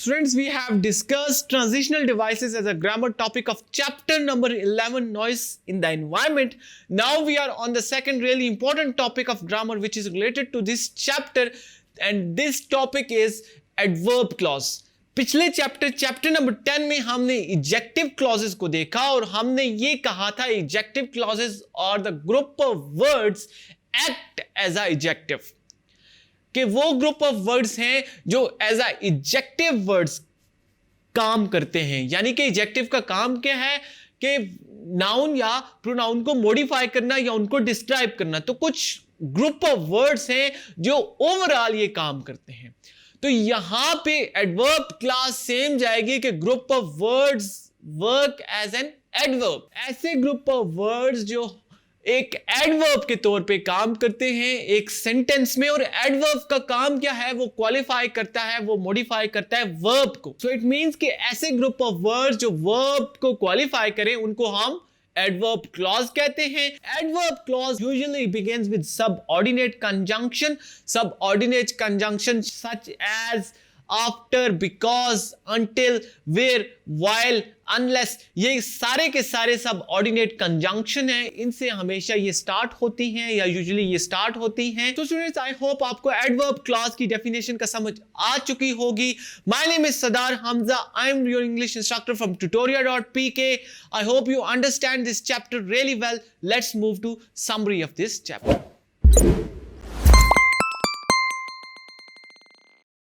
Students, we have discussed transitional devices as a grammar topic of chapter number 11, noise in the environment. Now we are on the second really important topic of grammar which is related to this chapter, and this topic is adverb clause. पिछले chapter number 10 में हमने इजेक्टिव clauses को देखा और हमने ये कहा था इजेक्टिव क्लॉजेस और the group of words act as a adjective, कि वो ग्रुप ऑफ वर्ड्स हैं जो एज अ इजेक्टिव वर्ड्स काम करते हैं। यानी कि इजेक्टिव का काम क्या है कि नाउन या प्रोनाउन को मॉडिफाई करना या उनको डिस्क्राइब करना। तो कुछ ग्रुप ऑफ वर्ड्स हैं जो ओवरऑल ये काम करते हैं। तो यहां पे एडवर्ब क्लास सेम जाएगी कि group of words work as an adverb. ऐसे ग्रुप ऑफ वर्ड्स जो एक एडवर्ब के तौर पे काम करते हैं एक सेंटेंस में, और एडवर्ब का काम क्या है, वो क्वालिफाई करता है, वो मॉडिफाई करता है वर्ब को। सो इट मींस कि ऐसे ग्रुप ऑफ वर्ड्स जो वर्ब को क्वालिफाई करें उनको हम adverb clause कहते हैं। adverb clause usually begins with subordinate conjunction such as after, because, until, where, while, unless। ये सारे के सारे subordinate conjunction हैं, इनसे हमेशा ये स्टार्ट होती हैं या यूजुअली ये स्टार्ट होती हैं। तो स्टूडेंट्स, आई होप आपको adverb clause की डेफिनेशन का समझ आ चुकी होगी। My name is Sadar Hamza, I am your English instructor from tutoria.pk। I hope you understand this chapter really well. Let's move to summary of this chapter.